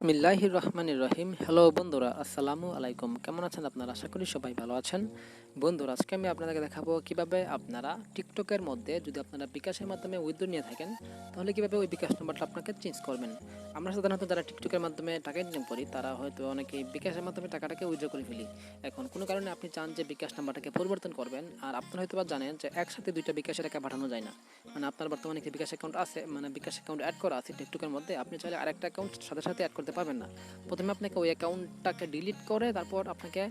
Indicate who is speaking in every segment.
Speaker 1: বিসমিল্লাহির রহমানির রহিম। হ্যালো বন্ধুরা, আসসালামু আলাইকুম। কেমন আছেন আপনারা? আশা করি সবাই ভালো আছেন। বন্ধুরা, আজকে আমি আপনাদেরকে দেখাবো কিভাবে আপনারা টিকটকের মধ্যে যদি আপনারা বিকাশের মাধ্যমে উইথড্র নিয়ে থাকেন, তাহলে কিভাবে ওই বিকাশ নাম্বারটা আপনাকে চেঞ্জ করবেন। আমরা সাধারণত যারা টিকটকের মাধ্যমে টাকা ইনকাম করি, তারা হয়তো অনেকে বিকাশের মাধ্যমে টাকাটাকে উইথড্র করে ফেলি। এখন কোনো কারণে আপনি চান যে বিকাশ নাম্বারটাকে পরিবর্তন করবেন, আর আপনারা হয়তো বা জানেন যে একসাথে দুইটা বিকাশের টাকা পাঠানো যায় না। মানে আপনার বর্তমানে একটি বিকাশ অ্যাকাউন্ট আছে, মানে বিকাশ অ্যাকাউন্ট অ্যাড করা আছে টিকটকের মধ্যে, আপনি চাইলে আরেকটা অ্যাকাউন্ট সাথে সাথে অ্যাড করতে পারবেন না। প্রথমে আপনাকে ওই অ্যাকাউন্টটাকে ডিলিট করে তারপর আপনাকে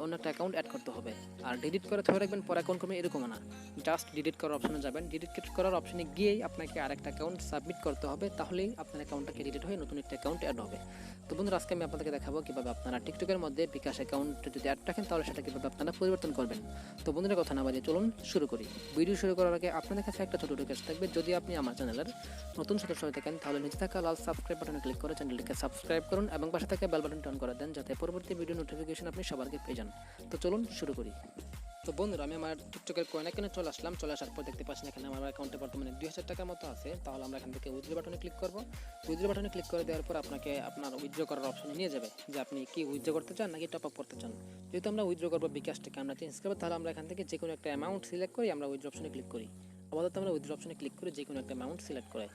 Speaker 1: অন্য একটা অ্যাকাউন্ট অ্যাড করতে হবে। আর ডিলিট করে ধরে রাখবেন, পর অ্যাকাউন্ট করবেন এরকম না। জাস্ট ডিলিট করার অপশনে যাবেন, ডিলিট করার অপশনে গিয়েই আপনাকে আরেকটা অ্যাকাউন্ট সাবমিট করতে হবে, তাহলেই আপনার অ্যাকাউন্টটাকে ডিলিট হয়ে নতুন একটা অ্যাকাউন্ট অ্যাড হবে। তো বন্ধুরা, আজকে আমি আপনাদেরকে দেখাবো কীভাবে আপনারা টিকটকের মধ্যে বিকাশ অ্যাকাউন্ট যদি অ্যাড রাখেন, তাহলে সেটা কীভাবে আপনারা পরিবর্তন করবেন। তো বন্ধুরা, কথা না বাড়িয়ে চলুন শুরু করি। ভিডিও শুরু করার আগে আপনাদের কাছে একটা ছোটো রিকোয়েস্ট থাকবে, যদি আপনি আমার চ্যানেলের নতুন সদস্য হয়ে থাকেন, তাহলে নিচে থাকা লাল সাবস্ক্রাইব বাটনে ক্লিক করে চ্যানেলটিকে সাবস্ক্রাইব করুন এবং পাশে থাকা বেল বাটনটি অন করে দেন, যাতে পরবর্তী ভিডিও নোটিফিকেশন আপনি সবার আগে পেয়ে যান। তো চলুন শুরু করি। তো বন্ধুরা, আমি আমার টিকটকের কয়েন এখানে চলে আসলাম। চলে আসার পর দেখতে পাচ্ছেন এখানে আমার অ্যাকাউন্টে বর্তমানে 2000 টাকার মতো আছে। তাহলে আমরা এখান থেকে উইথড্র বাটনে ক্লিক করব। উইথড্র বাটনে ক্লিক করে দেওয়ার পর আপনাকে আপনার উইথড্র করার অপশনে নিয়ে যাবে, যে আপনি কি উইথড্র করতে চান নাকি টপ আপ করতে চান। যেহেতু আমরা উইথড্র করবো, বিকাশটাকে আমরা চেঞ্জ করবো, তাহলে আমরা এখান থেকে যে কোনো একটা অ্যামাউন্ট সিলেক্ট করি, আমরা উইথড্র অপশনে ক্লিক করি। আপাতত আমরা উইথড্র অপশনে ক্লিক করে যে কোনো একটা অ্যামাউন্ট সিলেক্ট করে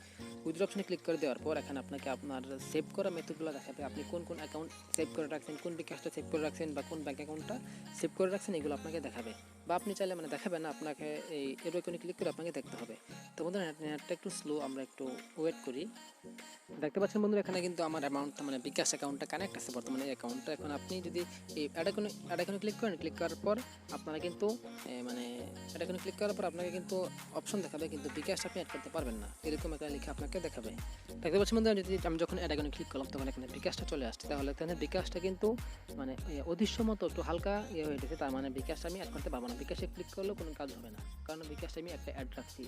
Speaker 1: উইথড্র অপশনে ক্লিক করে দেওয়ার পর এখানে আপনাকে আপনার সেভ করা মেথডগুলো দেখাবে। আপনি কোন কোন অ্যাকাউন্ট সেভ করে রাখছেন, কোন বিকাশটা সেভ করে রাখছেন বা কোন ব্যাঙ্ক অ্যাকাউন্টটা সেভ করে রাখছেন, এগুলো আপনাকে দেখাবে। বা আপনি চাইলে মানে দেখাবে না, আপনাকে এই এর আইকনে ক্লিক করে আপনাকে দেখতে হবে। তো বন্ধুরা, নেটটা একটু স্লো, আমরা একটু ওয়েট করি। দেখতে পাচ্ছেন বন্ধুরা, এখানে কিন্তু আমার অ্যামাউন্টটা মানে বিকাশ অ্যাকাউন্টটা কানেক্ট আছে বর্তমানে এই অ্যাকাউন্টটা। এখন আপনি যদি এই অ্যাড আইকনে ক্লিক করেন, ক্লিক করার পর আপনারা কিন্তু মানে অ্যাড আইকনে ক্লিক করার পর আপনাকে কিন্তু অপশন দেখাবে, কিন্তু বিকাশ আপনি অ্যাড করতে পারবেন না, এরকম একটা লিখে আপনাকে দেখাবে। দেখতে পাচ্ছেন বন্ধুরা, যদি আমি যখন অ্যাড আইকনে ক্লিক করলাম, তখন এখানে বিকাশটা চলে আসছে। তাহলে এখানে বিকাশটা কিন্তু মানে অদৃশ্য মতো একটু হালকা হয়ে গেছে, তার মানে বিকাশটা আমি অ্যাড করতে পারবো না। বিকাশে ক্লিক করলেও কোনো কাজ হবে না, কারণ বিকাশটা আমি একটা অ্যাড রাখছি।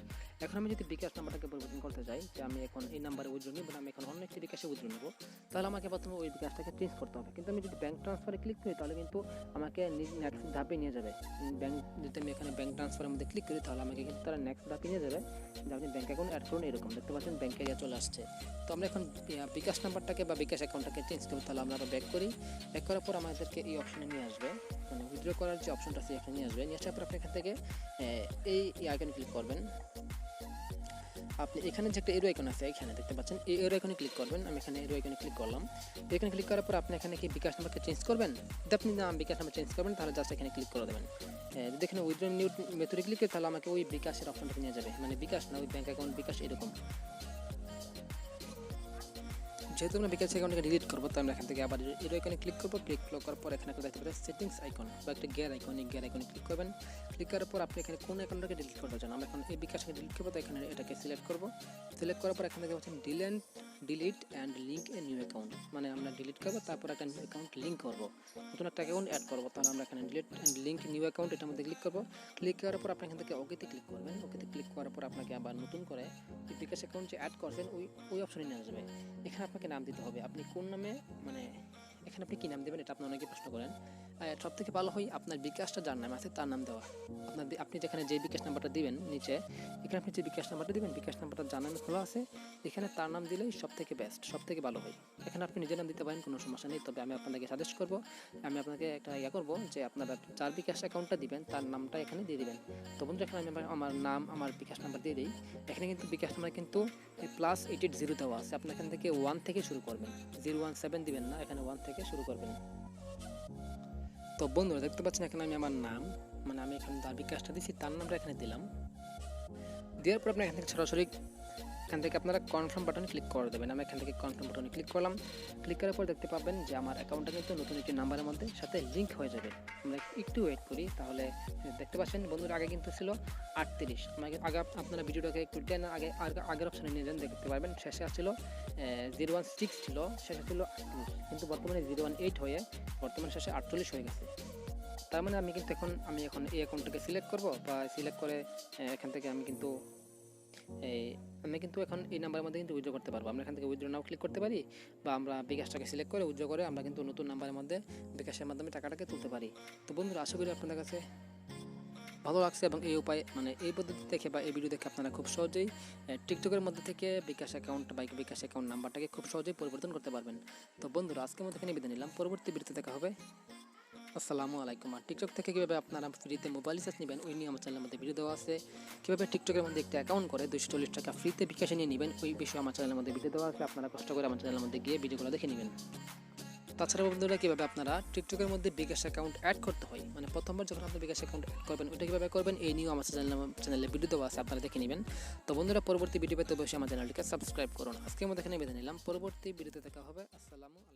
Speaker 1: এখন আমি যদি বিকাশ নাম্বারটাকে পরিবর্তন করতে চাই, যে আমি এখন এই নাম্বারে উইথড্র নিব না, আমি এখন অন্য একটি বিকাশে উইথড্র নেব, তাহলে আমাকে প্রথমে ওই বিকাশটাকে চেঞ্জ করতে হবে। কিন্তু আমি যদি ব্যাঙ্ক ট্রান্সফারে ক্লিক করি, তাহলে কিন্তু আমাকে নেক্সট ধাপে নিয়ে যাবে। ব্যাঙ্ক যদি আমি এখানে ব্যাঙ্ক ট্রান্সফারের মধ্যে ক্লিক করি, তাহলে আমাকে কিন্তু তারা নেক্সট ধাপে নিয়ে যাবে, যে আপনি ব্যাঙ্ক অ্যাকাউন্ট অ্যাড করুন, এরকম দেখতে পাচ্ছেন ব্যাঙ্ক এরিয়া চলে আসছে। তো আমরা এখন বিকাশ নাম্বারটাকে বা বিকাশ অ্যাকাউন্টটাকে চেঞ্জ করবো, তাহলে আমরা ব্যাক করি। ব্যাক করার পর আমাদেরকে এই অপশনে নিয়ে আসবে, মানে উইথড্র করার যে অপশনটা আছে এখানে নিয়ে আসবে। নিয়ে আসার পর আপনি এখান থেকে এই আইকনে ক্লিক করবেন। আপনি এখানে যে একটা এরো আইকন আছে, এখানে দেখতে পাচ্ছেন এই এরো আইকনে ক্লিক করবেন। আমি এখানে এরো আইকনে ক্লিক করলাম। এখানে ক্লিক করার পর আপনি এখানে কি বিকাশ নাম্বারকে চেঞ্জ করবেন, যদি আপনি না বিকাশ নাম্বার চেঞ্জ করবেন, তাহলে জাস্ট এখানে ক্লিক করে দেবেন। যদি এখানে উইথড্র নিউ মেথডে ক্লিক করি, তাহলে আমাকে ওই বিকাশের অপশনটাকে নিয়ে যাবে, মানে বিকাশ না, ওই ব্যাঙ্ক অ্যাকাউন্ট বিকাশ এরকম। যেহেতু আমরা বিকাশ অ্যাকাউন্টকে ডিলিট করবো, তো আমরা এখান থেকে আবার এর আইকনে ক্লিক করবো। ক্লিক করার পর এখানে দেখতে পাচ্ছেন সেটিংস আইকন বা একটা গিয়ার আইকন, এই গিয়ার আইকনে ক্লিক করবেন। ক্লিক করার পর আপনি এখানে কোন অ্যাকাউন্টটাকে ডিলিট করতে চান, আমরা এখন এই বিকাশকে ডিলিট করবো, তো এখানে এটাকে সিলেক্ট করবো। সিলেক্ট করার পর এখানে দেখতে পাচ্ছেন delete and link a new account, মানে আমরা ডিলিট করবো, তারপর একটা নিউ অ্যাকাউন্ট লিঙ্ক করবো, নতুন একটা অ্যাকাউন্ট অ্যাড করবো। তাহলে আমরা এখানে delete and link new account, এটার মধ্যে ক্লিক করবো। ক্লিক করার পর আপনি এখান থেকে ওকেতে ক্লিক করবেন। ওকেতে ক্লিক করার পর আপনাকে আবার নতুন করে বিকাশ অ্যাকাউন্ট যে অ্যাড করছেন ওই অপশনে নিয়ে আসবে। এখানে আপনাকে নাম দিতে হবে, আপনি কোন নামে, মানে এখানে আপনি কী নাম দেবেন, এটা আপনি অনেকে প্রশ্ন করেন। সব থেকে ভালো হয় আপনার বিকাশটা যার নামে আছে তার নাম দেওয়া। আপনি যেখানে যে বিকাশ নাম্বারটা দিবেন নিচে, এখানে আপনি যে বিকাশ নাম্বারটা দিবেন, বিকাশ নাম্বারটা যার নামে খোলা আছে, এখানে তার নাম দিলেই সব থেকে বেস্ট, সব থেকে ভালো হয়। এখানে আপনি নিজের নাম দিতে পারেন, কোনো সমস্যা নেই। তবে আমি আপনাদেরকে সাজেস্ট করবো, আমি আপনাকে একটা করবো, যে আপনারা যার বিকাশ অ্যাকাউন্টটা দিবেন তার নামটা এখানে দিয়ে দিবেন। তো বন্ধুরা, এখানে আমি আমার নাম, আমার বিকাশ নাম্বার দিয়ে দিই। এখানে কিন্তু বিকাশ নাম্বার কিন্তু +880 দেওয়া আছে, আপনি এখান থেকে 1 থেকে শুরু করবেন, 017 দিবেন না, এখানে 1 থেকে শুরু করবেন। তো বন্ধুরা, দেখতে পাচ্ছেন এখানে আমি আমার নাম, মানে আমি এখানে যার বিকাশটা দিচ্ছি তার নামটা এখানে দিলাম। দেওয়ার পর আপনি এখান থেকে সরাসরি এখান থেকে আপনারা কনফার্ম বাটনে ক্লিক করে দেবেন। আমি এখান থেকে কনফার্ম বাটনে ক্লিক করলাম। ক্লিক করার পর দেখতে পাবেন যে আমার অ্যাকাউন্টটা কিন্তু নতুন একটি নাম্বারের মধ্যে সাথে লিঙ্ক হয়ে যাবে। আমরা একটু ওয়েট করি, তাহলে দেখতে পাচ্ছেন বন্ধুরা, আগে কিন্তু ছিল 38। আমাকে আগে আপনারা ভিডিওটাকে একটু আগের অপশানে নিয়ে যান, দেখতে পারবেন শেষে আসছিল 016 ছিল, শেষে ছিল 38, কিন্তু বর্তমানে 018 হয়ে বর্তমানে শেষে 48 হয়ে গেছে। তার মানে আমি এখন এই অ্যাকাউন্টটাকে সিলেক্ট করব, বা সিলেক্ট করে এখান থেকে আমি কিন্তু এখন এই নাম্বারের মধ্যে কিন্তু উইথড্র করতে পারবো। আমরা এখান থেকে উইথড্র নাও ক্লিক করতে পারি, বা আমরা বিকাশটাকে সিলেক্ট করে উইথড্র করে আমরা কিন্তু নতুন নাম্বারের মধ্যে বিকাশের মাধ্যমে টাকাটাকে তুলতে পারি। তো বন্ধুরা, আশা করি আপনাদের কাছে ভালো লাগছে এবং এই উপায় এই পদ্ধতি দেখে বা এই ভিডিও দেখে আপনারা খুব সহজেই টিকটকের মধ্যে থেকে বিকাশ অ্যাকাউন্ট বা বিকাশ অ্যাকাউন্ট নাম্বারটাকে খুব সহজেই পরিবর্তন করতে পারবেন। তো বন্ধুরা, আজকের মধ্যে এখানে বিদায় নিলাম, পরবর্তী ভিডিওতে দেখা হবে। আসসালামু আলাইকুম। আর টিকটক থেকে কীভাবে আপনারা ফ্রিতে মোবাইল রিচার্জ নেবেন ওই নিয়ে আমার চ্যানেলের মধ্যে ভিডিও দেওয়া আছে। কীভাবে টিকটকের মধ্যে একটা অ্যাকাউন্ট করে 240 টাকা ফ্রিতে বিকাশে নিয়ে নেবেন ওই বিষয়ে আমার চ্যানেলের মধ্যে ভিডিও দেওয়া আছে। আপনারা কষ্ট করে আমার চ্যানেলের মধ্যে গিয়ে ভিডিওগুলো দেখে নেবেন। তাছাড়া বন্ধুরা, কীভাবে আপনারা টিকটকের মধ্যে বিকাশ অ্যাকাউন্ট অ্যাড করতে হয়, প্রথমবার যখন আপনি বিকাশ অ্যাকাউন্ট অ্যাড করবেন ওইটা কীভাবে করবেন এই নিয়েও আমার চ্যানেলে ভিডিও দেওয়া আছে, আপনারা দেখে নেবেন। তো বন্ধুরা, পরবর্তী ভিডিও পেতে অবশ্যই আমার চ্যানেলটিকে সাবস্ক্রাইব করুন। আজকের মধ্যে এখানে বেঁধে নিলাম, পরবর্তী ভিডিওতে দেখা হবে। আসসালামু আলাইকুম।